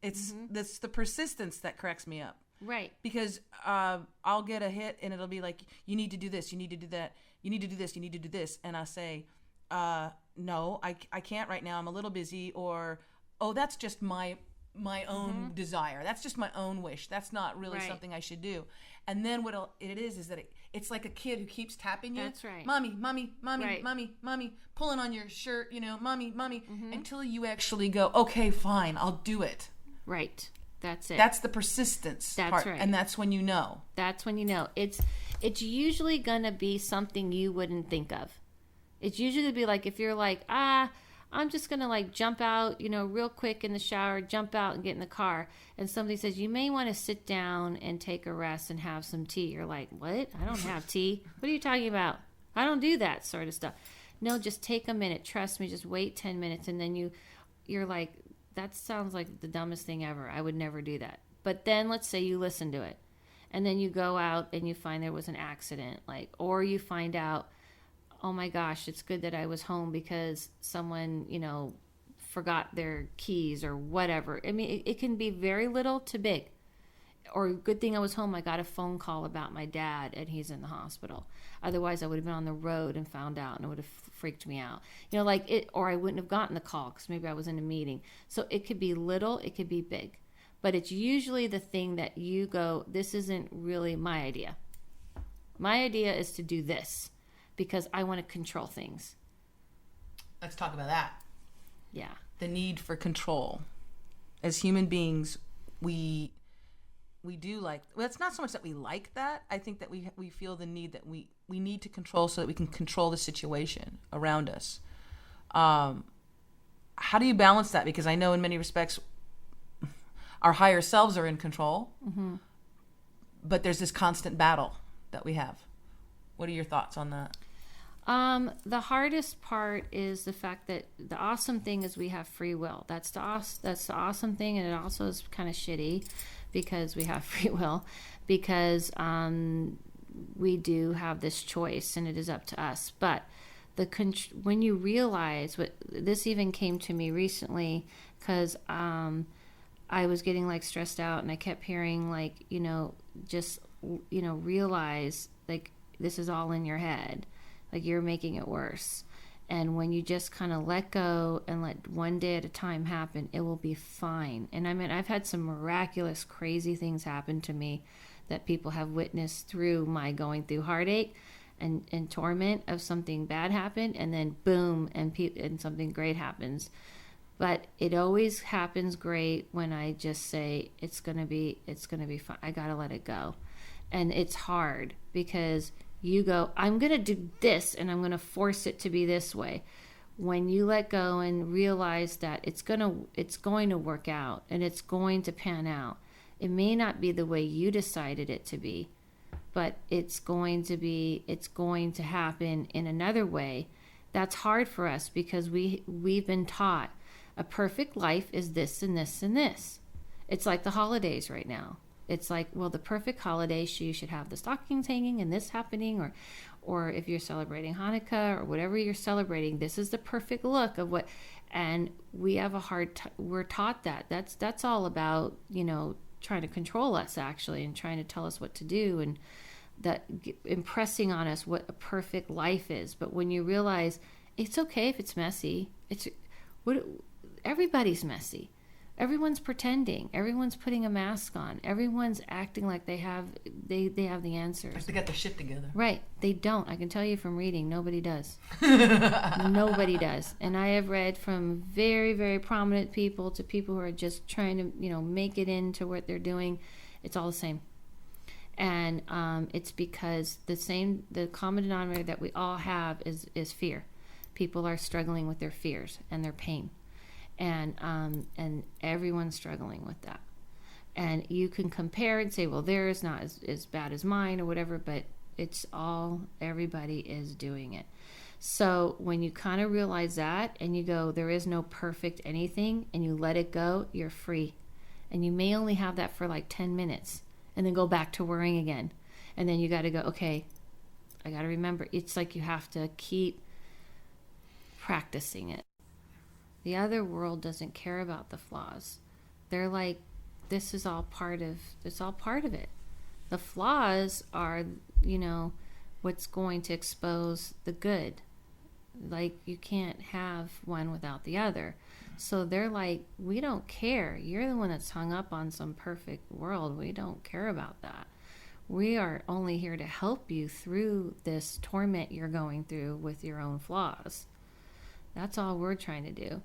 It's the persistence that cracks me up. Right. Because I'll get a hit and it'll be like, you need to do this, you need to do that, you need to do this, you need to do this. And I say, no, I can't right now. I'm a little busy. Or, oh, that's just my own desire. That's just my own wish. That's not really something I should do. And then what it is that it's like a kid who keeps tapping you. That's right. Mommy, mommy, mommy, right. mommy, mommy, pulling on your shirt, mommy, mommy, until you actually go, okay, fine, I'll do it. Right. That's it. That's the persistence part. Right. And that's when you know. That's when you know. It's usually going to be something you wouldn't think of. It's usually going to be like if you're like, I'm just going to like jump out, real quick in the shower, jump out and get in the car. And somebody says, you may want to sit down and take a rest and have some tea. You're like, what? I don't have tea. What are you talking about? I don't do that sort of stuff. No, just take a minute. Trust me, just wait 10 minutes. And then you're like, that sounds like the dumbest thing ever. I would never do that. But then let's say you listen to it. And then you go out and you find there was an accident. Or you find out, oh my gosh, it's good that I was home because someone, forgot their keys or whatever. I mean, it can be very little to big. Or good thing I was home. I got a phone call about my dad and he's in the hospital. Otherwise, I would have been on the road and found out and it would have freaked me out. Or I wouldn't have gotten the call because maybe I was in a meeting. So it could be little, it could be big. But it's usually the thing that you go, this isn't really my idea. My idea is to do this because I want to control things. Let's talk about that. Yeah. The need for control. As human beings, we do it's not so much that we like that. I think that we feel the need that we need to control so that we can control the situation around us. How do you balance that? Because I know in many respects our higher selves are in control, but there's this constant battle that we have. What are your thoughts on that? The hardest part is the fact that the awesome thing is we have free will. That's the awesome thing, and it also is kind of shitty because we have free will, because we do have this choice and it is up to us. But when you realize this even came to me recently because I was getting stressed out and I kept hearing realize this is all in your head. You're making it worse. And when you just kind of let go and let one day at a time happen, it will be fine. And I mean, I've had some miraculous, crazy things happen to me that people have witnessed through my going through heartache and torment of something bad happened, and then boom, and something great happens. But it always happens great when I just say it's gonna be fine. I gotta let it go. And it's hard because you go, I'm going to do this and I'm going to force it to be this way. When you let go and realize that it's going to work out and it's going to pan out. It may not be the way you decided it to be, but it's going to happen in another way. That's hard for us because we've been taught a perfect life is this and this and this. It's like the holidays right now. It's like, well, the perfect holiday, you should have the stockings hanging and this happening, or if you're celebrating Hanukkah or whatever you're celebrating, this is the perfect look of what. And we have we're taught that. That's all about, trying to control us actually, and trying to tell us what to do, and that impressing on us what a perfect life is. But when you realize it's okay if it's messy, everybody's messy. Everyone's pretending. Everyone's putting a mask on. Everyone's acting like they have the answers. Like they got their shit together. Right. They don't. I can tell you from reading, nobody does. Nobody does. And I have read from very, very prominent people to people who are just trying to, make it into what they're doing. It's all the same. And it's because the common denominator that we all have is fear. People are struggling with their fears and their pain. And everyone's struggling with that. And you can compare and say, well, theirs not as bad as mine or whatever, but everybody is doing it. So when you kind of realize that and you go, there is no perfect anything, and you let it go, you're free. And you may only have that for 10 minutes and then go back to worrying again. And then you got to go, okay, I got to remember. It's like you have to keep practicing it. The other world doesn't care about the flaws. They're like, this is all part of it. The flaws are, what's going to expose the good. You can't have one without the other. So they're like, we don't care. You're the one that's hung up on some perfect world. We don't care about that. We are only here to help you through this torment you're going through with your own flaws. That's all we're trying to do.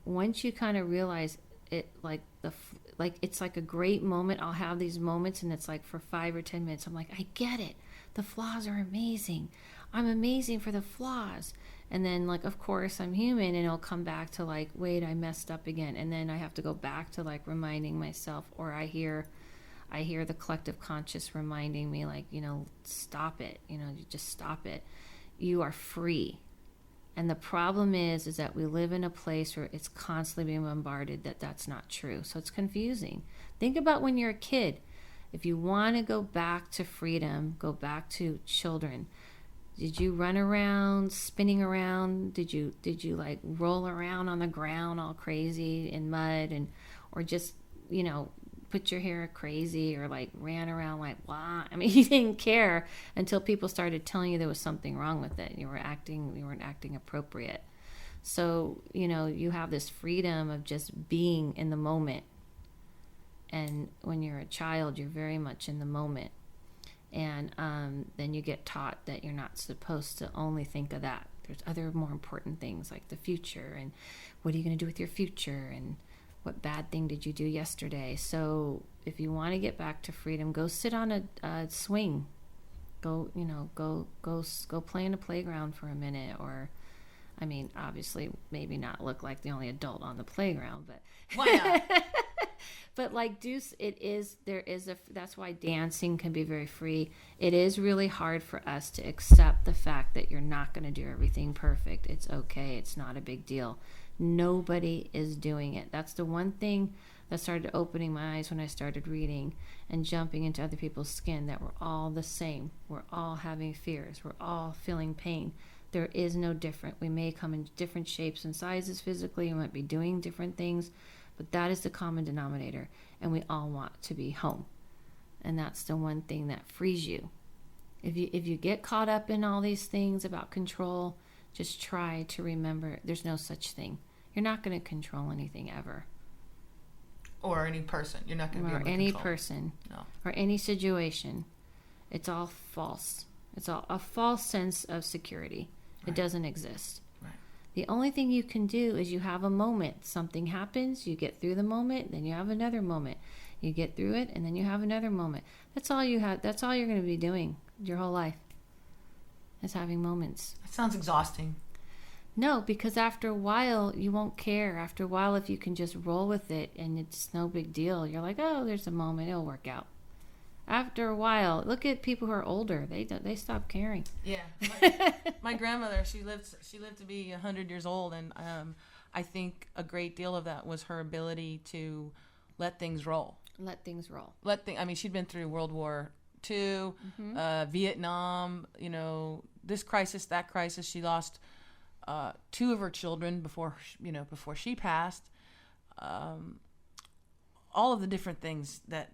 Once you kind of realize it's like a great moment. I'll have these moments, and it's like for 5 or 10 minutes, I'm like, I get it. The flaws are amazing. I'm amazing for the flaws. And then, like, of course, I'm human, and it'll come back to like, wait, I messed up again. And then I have to go back to like reminding myself, or I hear the collective conscious reminding me, like, stop it. You just stop it. You are free. And the problem is that we live in a place where it's constantly being bombarded that that's not true. So it's confusing. Think about when you're a kid. If you want to go back to freedom, go back to children. Did you run around, spinning around? Did you like roll around on the ground all crazy in mud, or just, put your hair crazy, or like ran around like, wow? I mean, you didn't care until people started telling you there was something wrong with it. You weren't acting appropriate. So, you have this freedom of just being in the moment. And when you're a child, you're very much in the moment. And then you get taught that you're not supposed to only think of that. There's other more important things like the future, and what are you going to do with your future, and what bad thing did you do yesterday? So if you want to get back to freedom, go sit on a swing. Go play in a playground for a minute, or, I mean, obviously maybe not look like the only adult on the playground, but why not? But like that's why dancing can be very free. It is really hard for us to accept the fact that you're not going to do everything perfect. It's okay. It's not a big deal. Nobody is doing it. That's the one thing that started opening my eyes when I started reading and jumping into other people's skin, that we're all the same. We're all having fears. We're all feeling pain. There is no different. We may come in different shapes and sizes physically. We might be doing different things, but that is the common denominator, and we all want to be home. And that's the one thing that frees you. If you get caught up in all these things about control, just try to remember there's no such thing. You're not going to control anything ever. Or any person. You're not going to be able to control. Or any control. person. No. Or any situation. It's all false. It's all a false sense of security. Right. It doesn't exist. Right. The only thing you can do is you have a moment. Something happens, you get through the moment, then you have another moment. You get through it, and then you have another moment. That's all you have. That's all you're going to be doing your whole life, is having moments. That sounds exhausting. No, because after a while, you won't care. After a while, if you can just roll with it and it's no big deal, you're like, oh, there's a moment, it'll work out. After a while, look at people who are older. They stop caring. Yeah. My grandmother, she lived to be 100 years old, and I think a great deal of that was her ability to let things roll. I mean, she'd been through World War II, Vietnam, this crisis, that crisis. She lost 2 of her children before she passed. All of the different things that,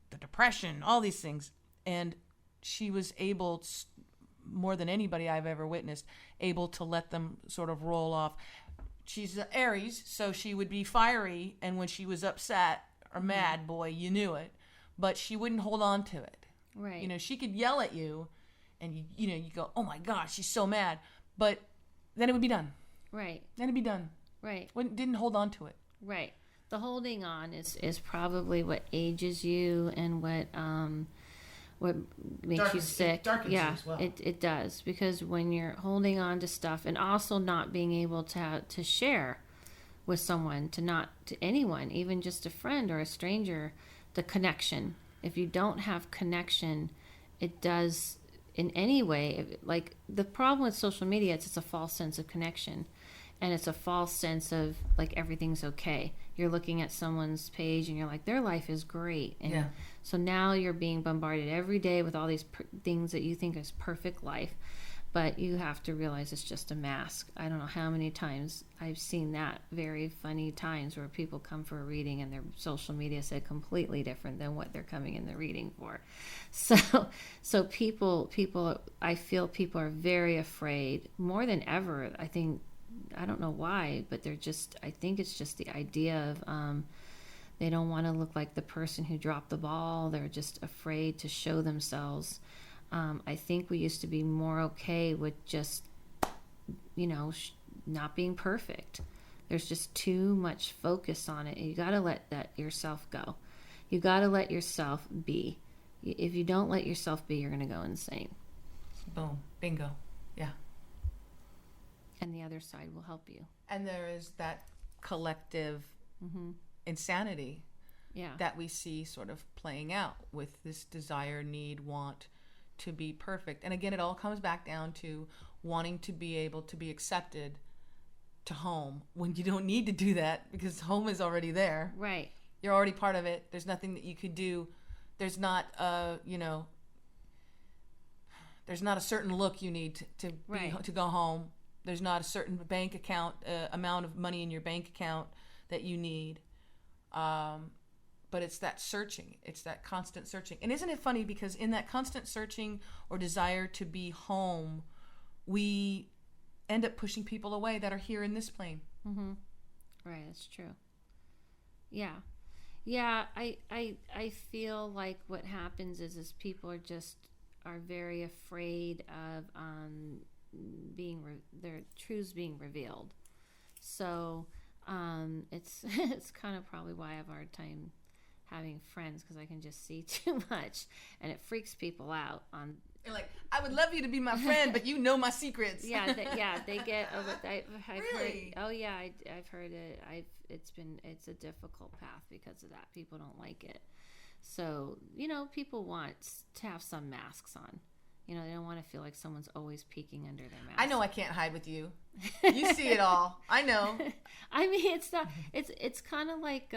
the depression, all these things. And she was able, more than anybody I've ever witnessed, able to let them sort of roll off. She's an Aries, so she would be fiery, and when she was upset or mad, boy, you knew it. But she wouldn't hold on to it. Right. She could yell at you, and you go, oh my gosh, she's so mad. But then it would be done. Right. Then it'd be done. Right. Didn't hold on to it. Right. The holding on is probably what ages you and what makes you sick. It darkens you as well. It does, because when you're holding on to stuff and also not being able to share with someone, to anyone, even just a friend or a stranger, the connection. If you don't have connection, it does in any way. Like the problem with social media, it's a false sense of connection. And it's a false sense of like everything's okay. You're looking at someone's page and you're like, their life is great. And so now you're being bombarded every day with all these things that you think is perfect life. But you have to realize it's just a mask. I don't know how many times I've seen that, very funny times where people come for a reading and their social media said completely different than what they're coming in the reading for. So people, I feel people are very afraid more than ever. I don't know why, but I think it's just the idea of they don't want to look like the person who dropped the ball. They're just afraid to show themselves. I think we used to be more okay with just, not being perfect. There's just too much focus on it. You got to let that yourself go. You got to let yourself be. If you don't let yourself be, you're going to go insane. Boom. Bingo. Yeah. And the other side will help you. And there is that collective insanity that we see sort of playing out with this desire, need, want to be perfect. And again, it all comes back down to wanting to be able to be accepted to home when you don't need to do that because home is already there. Right. You're already part of it. There's nothing that you could do. There's not there's not a certain look you need to go home. There's not a certain bank account amount of money in your bank account that you need. But it's that searching. It's that constant searching. And isn't it funny because in that constant searching or desire to be home, we end up pushing people away that are here in this plane. Mm-hmm. Right, that's true. Yeah. Yeah, I feel like what happens is people are very afraid of their truths being revealed. So it's kind of probably why I have a hard time having friends, because I can just see too much, and it freaks people out. You're like, I would love you to be my friend, but you know my secrets. They get. I've really? Heard, I've heard it. It's a difficult path because of that. People don't like it. So people want to have some masks on. They don't want to feel like someone's always peeking under their mask. I know I can't hide with you. You see it all. I know. I mean, it's not. It's kind of like.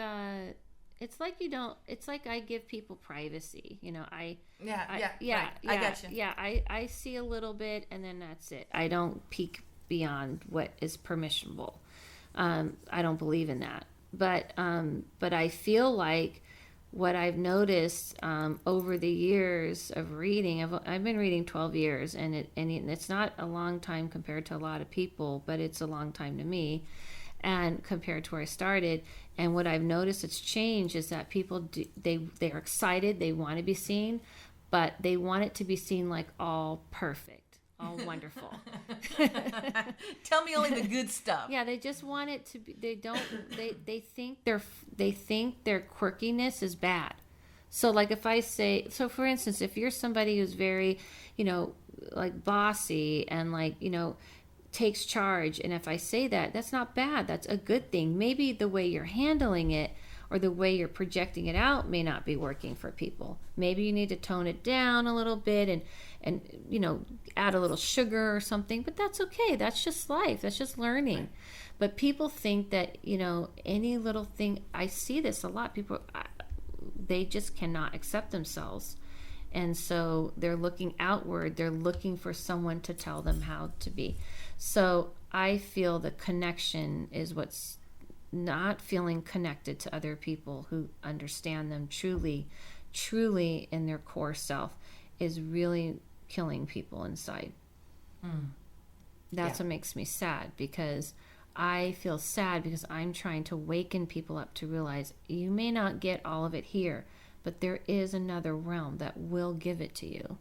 It's like you don't. It's like I give people privacy. I got you. Yeah, I see a little bit, and then that's it. I don't peek beyond what is permissible. I don't believe in that. But I feel like what I've noticed over the years of reading. I've been reading 12 years, and it's not a long time compared to a lot of people, but it's a long time to me. And compared to where I started, and what I've noticed it's changed is that people they are excited, they want to be seen, but they want it to be seen like all perfect, all wonderful. Tell me only the good stuff. Yeah, they just want it to be. They think their quirkiness is bad. So like if I say, so for instance, if you're somebody who's very, like bossy and like takes charge, and if I say that, that's not bad, that's a good thing. Maybe the way you're handling it or the way you're projecting it out may not be working for people. Maybe you need to tone it down a little bit and add a little sugar or something, but that's okay. That's just life. That's just learning. But people think that any little thing, I see this a lot, people they just cannot accept themselves. And so they're looking outward. They're looking for someone to tell them how to be. So I feel the connection is what's not feeling connected to other people who understand them truly in their core self is really killing people inside. That's what makes me sad, because I feel sad because I'm trying to waken people up to realize you may not get all of it here, but there is another realm that will give it to you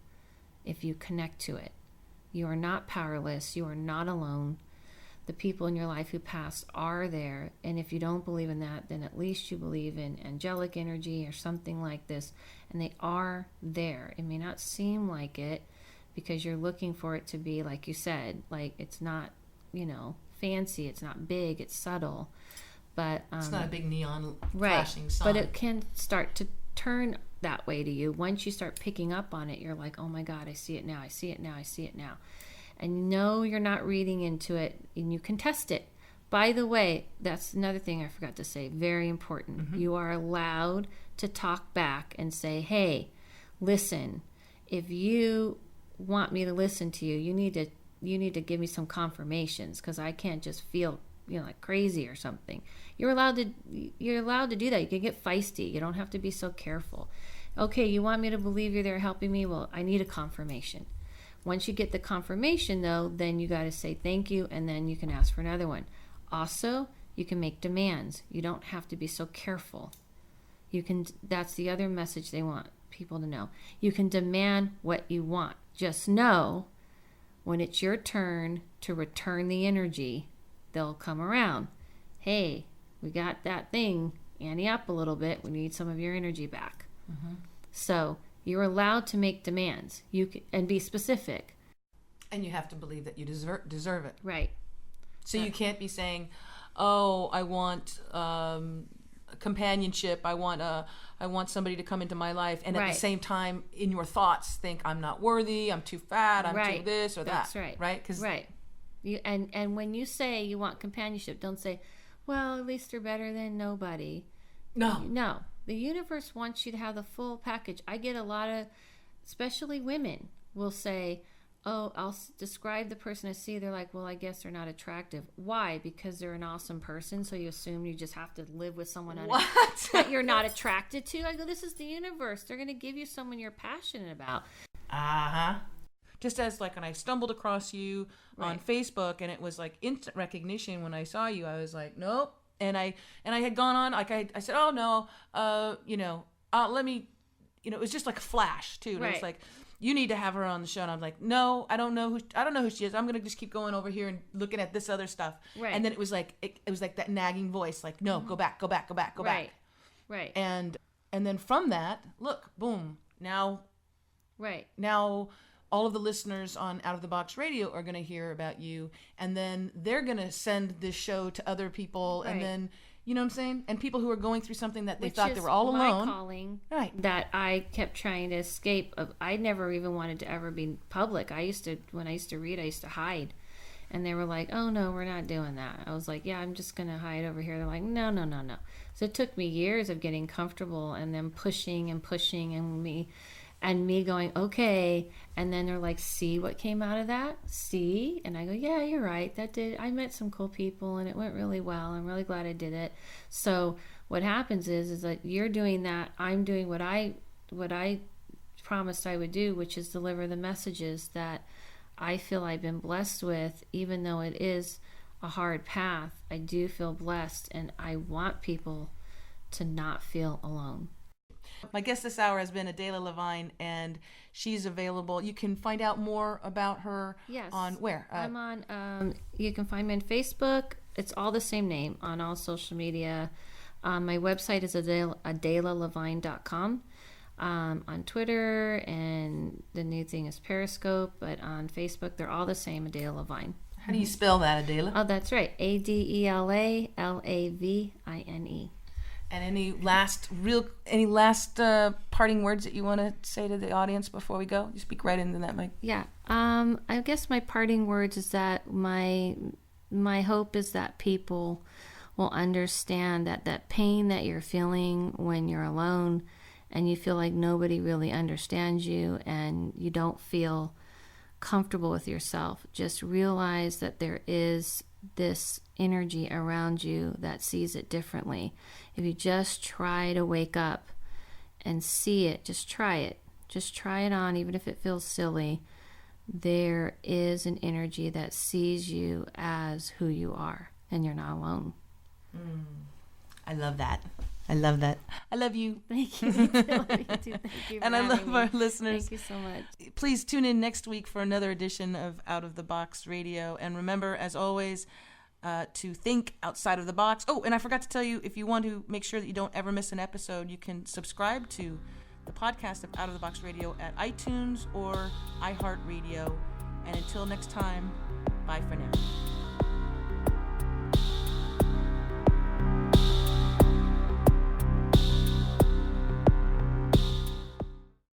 if you connect to it. You are not powerless. You are not alone. The people in your life who passed are there. And if you don't believe in that, then at least you believe in angelic energy or something like this. And they are there. It may not seem like it because you're looking for it to be, like you said, like it's not, fancy. It's not big. It's subtle. But it's not a big neon flashing sign. But it can start to turn that way to you. Once you start picking up on it, you're like, oh my God, I see it now. I see it now. I see it now. And no, you're not reading into it, and you can test it. By the way, that's another thing I forgot to say. Very important. You are allowed to talk back and say, hey, listen, if you want me to listen to you, you need to give me some confirmations, because I can't just feel like crazy or something. You're allowed to do that. You can get feisty. You don't have to be so careful. Okay, you want me to believe you're there helping me? Well, I need a confirmation. Once you get the confirmation, though, then you got to say thank you, and then you can ask for another one. Also, you can make demands. You don't have to be so careful. That's the other message they want people to know. You can demand what you want. Just know when it's your turn to return the energy, they'll come around. hey, we got that thing, ante up a little bit. We need some of your energy back. So you're allowed to make demands. And be specific. And you have to believe that you deserve it. Right. So you can't be saying, oh, I want companionship. I want somebody to come into my life. And at the same time, in your thoughts, think, I'm not worthy. I'm too fat. I'm too this or that. That's right. Right? Right. And when you say you want companionship, don't say, well, at least they're better than nobody. No. The universe wants you to have the full package. I get a lot of, especially women, will say, oh, I'll describe the person I see. They're like, well, I guess they're not attractive. Why? Because they're an awesome person, so you assume you just have to live with someone that you're not attracted to. I go, this is the universe. They're going to give you someone you're passionate about. Just as like when I stumbled across you on Facebook, and it was like instant recognition when I saw you, I was like, nope. And I had gone on, like I said, oh no, let me, it was just like a flash too. And it was like, you need to have her on the show. And I'm like, no, I don't know who she is. I'm going to just keep going over here and looking at this other stuff. Right. And then it was like that nagging voice, like, no, go back. Right. And then from that, look, boom, now all of the listeners on Out of the Box Radio are going to hear about you, and then they're going to send this show to other people, and then, you know what I'm saying? And people who are going through something that they thought they were all alone. My calling, that I kept trying to escape. I never even wanted to ever be public. When I used to read, I used to hide. And they were like, oh, no, we're not doing that. I was like, yeah, I'm just going to hide over here. They're like, no. So it took me years of getting comfortable and them pushing and me going, okay. And then they're like, see what came out of that? See? And I go, yeah, you're right. I met some cool people and it went really well. I'm really glad I did it. So what happens is that you're doing that. I'm doing what I promised I would do, which is deliver the messages that I feel I've been blessed with. Even though it is a hard path, I do feel blessed, and I want people to not feel alone. My guest this hour has been Adela Lavine, and she's available. You can find out more about her on where? I'm on, you can find me on Facebook. It's all the same name on all social media. My website is adelalavine.com. On Twitter, and the new thing is Periscope, but on Facebook, they're all the same, Adela Lavine. How do you spell that, Adela? Oh, that's right. ADELALAVINE. And any last parting words that you want to say to the audience before we go? You speak right into that mic. Yeah. I guess my parting words is that my hope is that people will understand that pain that you're feeling when you're alone and you feel like nobody really understands you and you don't feel comfortable with yourself. Just realize that there is this energy around you that sees it differently. If you just try to wake up and see it, just try it on, even if it feels silly. There is an energy that sees you as who you are, and you're not alone. I love that. I love you. Thank you. Thank you. And I love our listeners. Thank you so much. Please tune in next week for another edition of Out of the Box Radio. And remember, as always, to think outside of the box. Oh, and I forgot to tell you, if you want to make sure that you don't ever miss an episode, you can subscribe to the podcast of Out of the Box Radio at iTunes or iHeartRadio. And until next time, bye for now.